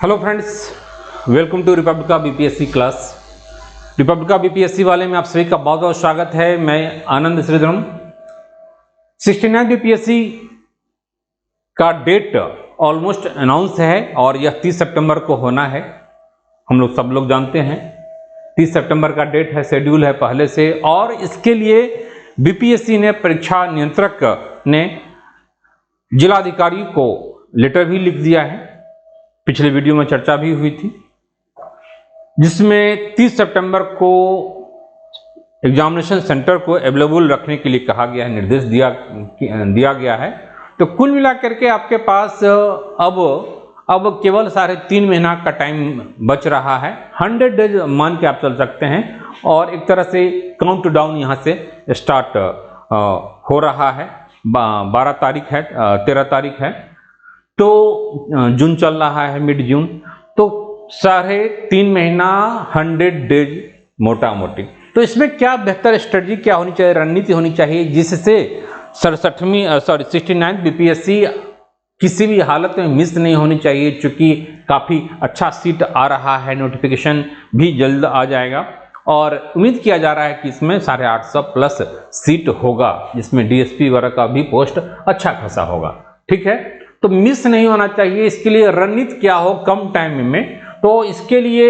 Hello friends, welcome to Republica BPSC class. Republica BPSC वाले में आप सभी का बहुत बहुत स्वागत है। मैं आनंद श्रीधरन। 69 बीपीएससी का डेट ऑलमोस्ट अनाउंस है और यह 30 सितंबर को होना है। हम लोग सब लोग जानते हैं 30 सितंबर का डेट है, शेड्यूल है पहले से। और इसके लिए बीपीएससी ने, परीक्षा नियंत्रक ने जिलाधिकारी को लेटर भी लिख दिया है। पिछले वीडियो में चर्चा भी हुई थी, जिसमें 30 सितंबर को एग्जामिनेशन सेंटर को अवेलेबल रखने के लिए कहा गया है, निर्देश दिया गया है। तो कुल मिलाकर के आपके पास अब केवल 3.5 महीना का टाइम बच रहा है। 100 डेज मान के आप चल सकते हैं और एक तरह से काउंट डाउन यहाँ से स्टार्ट हो रहा है। 12 तारीख है, 13 तारीख है, तो जून चल रहा है, मिड जून। तो 3.5 महीना, 100 डेज मोटा मोटी। तो इसमें क्या बेहतर स्ट्रेटजी क्या होनी चाहिए, रणनीति होनी चाहिए, जिससे 69 बीपीएससी किसी भी हालत में मिस नहीं होनी चाहिए। चूंकि काफ़ी अच्छा सीट आ रहा है, नोटिफिकेशन भी जल्द आ जाएगा और उम्मीद किया जा रहा है कि इसमें 850 प्लस सीट होगा, जिसमें डीएसपी वगैरह का भी पोस्ट अच्छा खासा होगा। ठीक है, तो मिस नहीं होना चाहिए। इसके लिए रणनीति क्या हो कम टाइम में, तो इसके लिए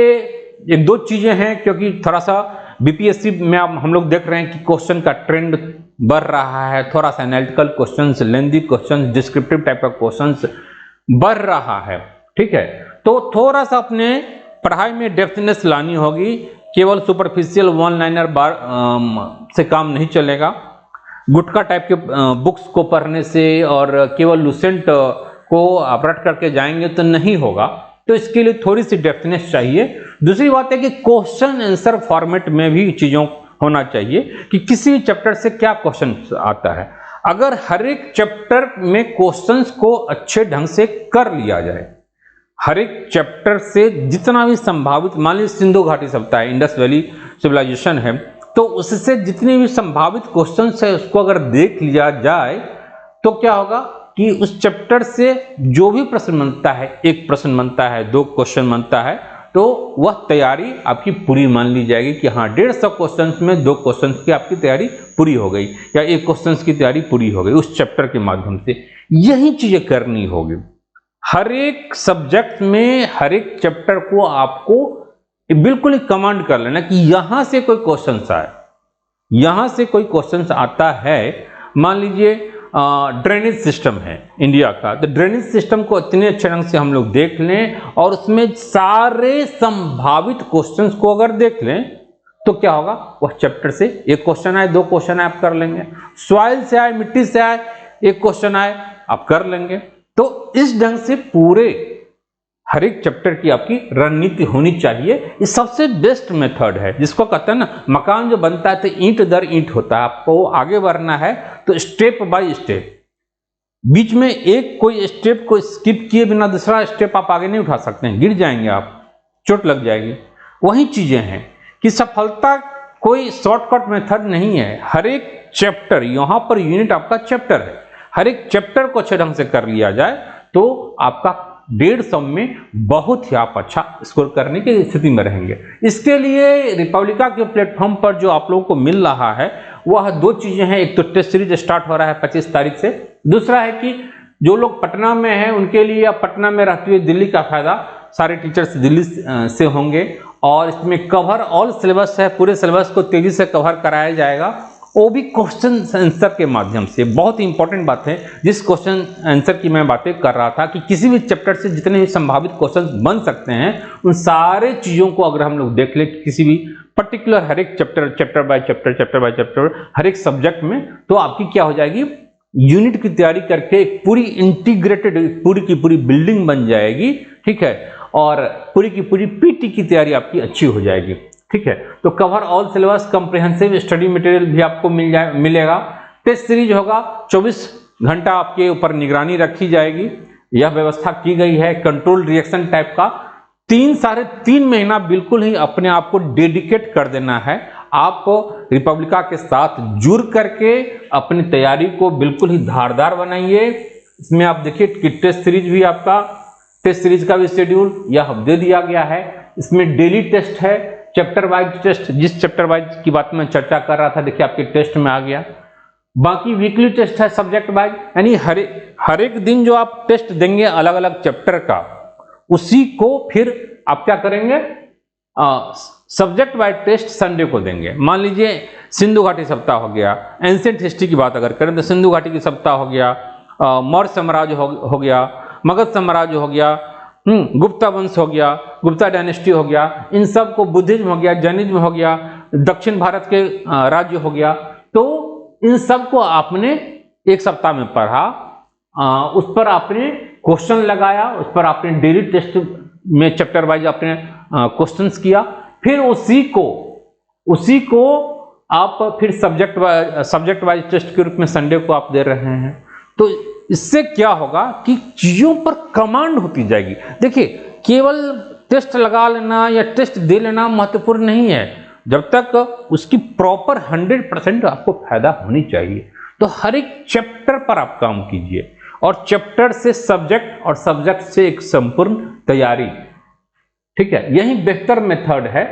एक दो चीजें हैं। क्योंकि थोड़ा सा बीपीएससी में अब हम लोग देख रहे हैं कि क्वेश्चन का ट्रेंड बढ़ रहा है। थोड़ा सा analytical questions, lengthy questions, descriptive type का क्वेश्चंस बढ़ रहा है। ठीक है, तो थोड़ा सा अपने पढ़ाई में डेप्थनेस लानी होगी। केवल सुपरफिशियल वन लाइनर से काम नहीं चलेगा। गुटका टाइप के बुक्स को पढ़ने से और केवल लुसेंट को आप रट करके जाएंगे तो नहीं होगा। तो इसके लिए थोड़ी सी डेप्थनेस चाहिए। दूसरी बात है कि क्वेश्चन आंसर फॉर्मेट में भी चीजों होना चाहिए कि किसी चैप्टर से क्या क्वेश्चन आता है। अगर हर एक चैप्टर में क्वेश्चंस को अच्छे ढंग से कर लिया जाए, हर एक चैप्टर से जितना भी संभावित, मान लीजिए सिंधु घाटी सभ्यता है, इंडस वैली सिविलाइजेशन है, तो उससे जितने भी संभावित क्वेश्चंस है उसको अगर देख लिया जाए तो क्या होगा कि उस चैप्टर से जो भी प्रश्न बनता है, एक प्रश्न बनता है, 2 क्वेश्चन बनता है, तो वह तैयारी आपकी पूरी मान ली जाएगी कि हाँ 150 क्वेश्चन में 2 क्वेश्चन की आपकी तैयारी पूरी हो गई या 1 क्वेश्चन की तैयारी पूरी हो गई उस चैप्टर के माध्यम से। यही चीजें करनी होगी। हर एक सब्जेक्ट में, हर एक चैप्टर को आपको बिल्कुल ही कमांड कर लेना कि यहां से कोई क्वेश्चन आए, यहां से कोई क्वेश्चन आता है। मान लीजिए ड्रेनेज सिस्टम है इंडिया का, तो ड्रेनेज सिस्टम को इतने अच्छे ढंग से हम लोग देख लें और उसमें सारे संभावित क्वेश्चंस को अगर देख लें तो क्या होगा, वह चैप्टर से 1 क्वेश्चन आए, 2 क्वेश्चन आए, आप कर लेंगे। सॉइल से आए, मिट्टी से आए, 1 क्वेश्चन आए, आप कर लेंगे। तो इस ढंग से पूरे हर एक चैप्टर की आपकी रणनीति होनी चाहिए। ये सबसे बेस्ट मेथड है, जिसको कहते हैं ना, मकान जो बनता है तो ईंट दर ईंट होता है। आपको आगे बढ़ना है तो स्टेप बाय स्टेप, बीच में एक कोई स्टेप को स्किप किए बिना दूसरा स्टेप आप आगे नहीं उठा सकते हैं, गिर जाएंगे आप, चोट लग जाएगी। वही चीजें हैं कि सफलता कोई शॉर्टकट मेथड नहीं है। हर एक चैप्टर, यहां पर यूनिट आपका चैप्टर है, हर एक चैप्टर को अच्छे ढंग से कर लिया जाए तो आपका 150 में बहुत ही आप अच्छा स्कोर करने की स्थिति में रहेंगे। इसके लिए रिपब्लिका के प्लेटफॉर्म पर जो आप लोगों को मिल रहा है वह 2 चीजें हैं। एक तो टेस्ट सीरीज स्टार्ट हो रहा है 25 तारीख से। दूसरा है कि जो लोग पटना में हैं उनके लिए, अब पटना में रहते हुए दिल्ली का फायदा, सारे टीचर्स दिल्ली से होंगे और इसमें कवर ऑल सिलेबस है। पूरे सिलेबस को तेजी से कवर कराया जाएगा, वो भी क्वेश्चन आंसर के माध्यम से। बहुत ही इंपॉर्टेंट बात है, जिस क्वेश्चन आंसर की मैं बातें कर रहा था कि किसी भी चैप्टर से जितने भी संभावित क्वेश्चन बन सकते हैं, उन सारे चीजों को अगर हम लोग देख ले किसी भी पर्टिकुलर हर एक चैप्टर बाय चैप्टर हर एक सब्जेक्ट में, तो आपकी क्या हो जाएगी, यूनिट की तैयारी करके एक पूरी इंटीग्रेटेड, पूरी की पूरी बिल्डिंग बन जाएगी। ठीक है, और पूरी की पूरी पीटी की तैयारी आपकी अच्छी हो जाएगी। ठीक है, तो cover all syllabus, comprehensive study material भी आपको मिलेगा। टेस्ट सीरीज होगा, 24 घंटा आपके ऊपर निगरानी रखी जाएगी। यह व्यवस्था की गई है कंट्रोल रिएक्शन टाइप का। 3.5 महीना बिल्कुल ही अपने आप को डेडिकेट कर देना है। आप रिपब्लिका के साथ जुड़ करके अपनी तैयारी को बिल्कुल ही धारदार बनाइए। इसमें आप देखिए कि टेस्ट सीरीज भी आपका टेस्ट सीरीज का भी शेड्यूल यह दे दिया गया है। इसमें डेली टेस्ट है, चैप्टर वाइज टेस्ट, जिस चैप्टर वाइज की बात मैं चर्चा कर रहा था देखिए आपके टेस्ट में आ गया। बाकी वीकली टेस्ट है सब्जेक्ट वाइज, यानी हर एक दिन जो आप टेस्ट देंगे अलग अलग चैप्टर का, उसी को फिर आप क्या करेंगे, सब्जेक्ट वाइज टेस्ट संडे को देंगे। मान लीजिए सिंधु घाटी सप्ताह हो गया, एंशिएंट हिस्ट्री की बात अगर करें तो सिंधु घाटी की सप्ताह हो गया, मौर्य साम्राज्य हो गया, मगध साम्राज्य हो गया, गुप्ता वंश हो गया, गुप्ता डायनेस्टी हो गया, इन सब को, बुद्धिज्म हो गया, जैनिज्म हो गया, दक्षिण भारत के राज्य हो गया, तो इन सब को आपने एक सप्ताह में पढ़ा, उस पर आपने क्वेश्चन लगाया, उस पर आपने डेली टेस्ट में चैप्टर वाइज आपने क्वेश्चंस किया, फिर उसी को आप फिर सब्जेक्ट वाइज टेस्ट के रूप में संडे को आप दे रहे हैं। तो इससे क्या होगा कि चीजों पर कमांड होती जाएगी। देखिए केवल टेस्ट लगा लेना या टेस्ट दे लेना महत्वपूर्ण नहीं है, जब तक उसकी प्रॉपर 100% आपको फायदा होनी चाहिए। तो हर एक चैप्टर पर आप काम कीजिए और चैप्टर से सब्जेक्ट और सब्जेक्ट से एक संपूर्ण तैयारी, ठीक है, यही बेहतर मेथड है।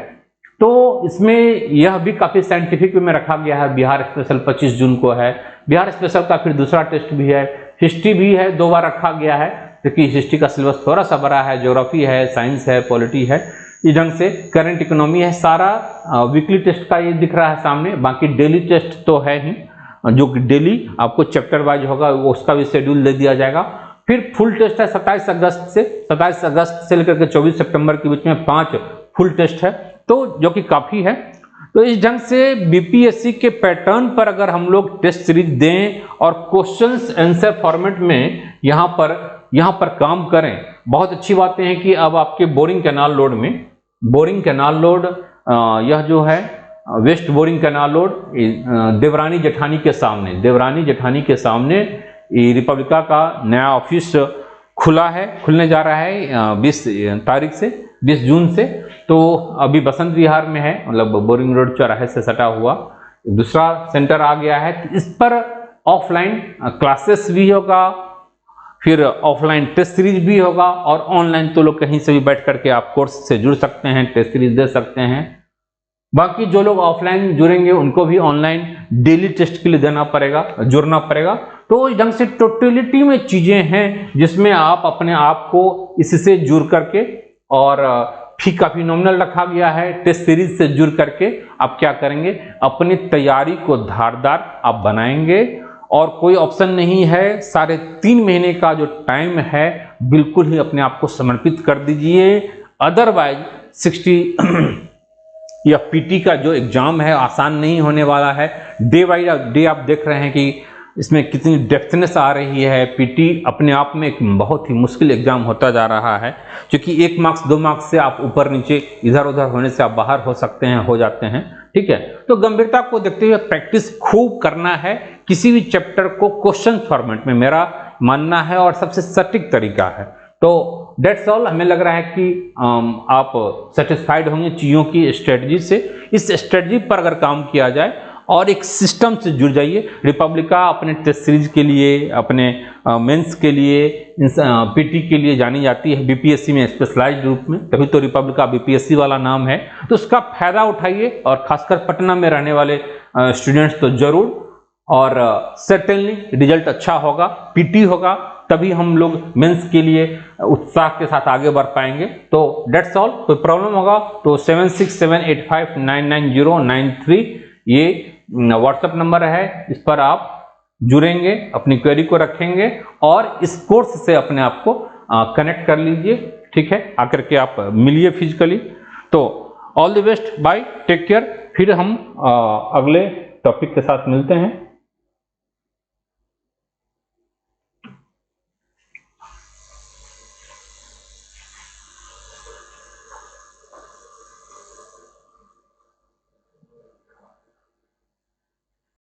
तो इसमें यह भी काफी साइंटिफिक में रखा गया है। बिहार स्पेशल 25 जून को है, बिहार स्पेशल का फिर दूसरा टेस्ट भी है, हिस्ट्री भी है, 2 बार रखा गया है क्योंकि हिस्ट्री का सिलेबस थोड़ा सा बड़ा है, ज्योग्राफी है, साइंस है, पॉलिटी है, इस ढंग से करंट इकोनॉमी है। सारा वीकली टेस्ट का ये दिख रहा है सामने। बाकी डेली टेस्ट तो है ही, जो डेली आपको चैप्टर वाइज होगा उसका भी शेड्यूल दे दिया जाएगा। फिर फुल टेस्ट है 27 अगस्त से लेकर के 24 सितंबर के बीच में 5 फुल टेस्ट है, तो जो कि काफी है। तो इस ढंग से बीपीएससी के पैटर्न पर अगर हम लोग टेस्ट सीरीज दें और क्वेश्चंस आंसर फॉर्मेट में यहाँ पर काम करें, बहुत अच्छी बातें हैं कि अब आपके बोरिंग कैनाल लोड यह जो है waste boring canal load Devrani Jethani के सामने रिपब्लिका का नया ऑफिस खुलने जा रहा है 20 तारीख से, 20 जून से। तो अभी बसंत विहार में है, मतलब बोरिंग रोड चौराहे से सटा हुआ दूसरा सेंटर आ गया है। तो इस पर ऑफलाइन क्लासेस भी होगा, फिर ऑफलाइन टेस्ट सीरीज भी होगा, और ऑनलाइन तो लोग कहीं से भी बैठ करके आप कोर्स से जुड़ सकते हैं, टेस्ट सीरीज दे सकते हैं। बाकी जो लोग ऑफलाइन जुड़ेंगे उनको भी ऑनलाइन डेली टेस्ट के लिए जुड़ना पड़ेगा। तो इस ढंग से टोटलिटी में चीजें हैं जिसमें आप अपने आप को इससे जुड़ करके, और फी काफी नॉमिनल रखा गया है, टेस्ट सीरीज से जुड़ करके आप क्या करेंगे, अपनी तैयारी को धारदार आप बनाएंगे। और कोई ऑप्शन नहीं है, 3.5 महीने का जो टाइम है बिल्कुल ही अपने आप को समर्पित कर दीजिए। अदरवाइज 60 या पीटी का जो एग्जाम है आसान नहीं होने वाला है। डे बाई डे आप देख रहे हैं कि इसमें कितनी डेप्थनेस आ रही है। पीटी अपने आप में एक बहुत ही मुश्किल एग्जाम होता जा रहा है, क्योंकि 1 मार्क्स 2 मार्क्स से आप ऊपर नीचे इधर उधर होने से आप बाहर हो जाते हैं, ठीक है। तो गंभीरता को देखते हुए प्रैक्टिस खूब करना है किसी भी चैप्टर को क्वेश्चन फॉर्मेट में, मेरा मानना है, और सबसे सटीक तरीका है। तो डेट्स ऑल। हमें लग रहा है कि आप सेटिस्फाइड होंगे चीज़ों की स्ट्रेटजी से। इस स्ट्रेटजी पर अगर काम किया जाए और एक सिस्टम से जुड़ जाइए। रिपब्लिका अपने टेस्ट सीरीज के लिए, अपने मेंस के लिए, पीटी के लिए जानी जाती है, बीपीएससी में स्पेशलाइज्ड रूप में, तभी तो रिपब्लिका बीपीएससी वाला नाम है। तो उसका फायदा उठाइए, और खासकर पटना में रहने वाले स्टूडेंट्स तो जरूर, और सर्टेनली रिजल्ट अच्छा होगा, पीटी होगा, तभी हम लोग मेंस के लिए उत्साह के साथ आगे बढ़ पाएंगे। तो डेट्स ऑल। कोई प्रॉब्लम होगा तो 7678599093 ये व्हाट्सएप नंबर है, इस पर आप जुड़ेंगे, अपनी क्वेरी को रखेंगे और इस कोर्स से अपने आप को कनेक्ट कर लीजिए, ठीक है। आकर के आप मिलिए फिजिकली। तो all the best, bye, take care. फिर हम अगले टॉपिक के साथ मिलते हैं।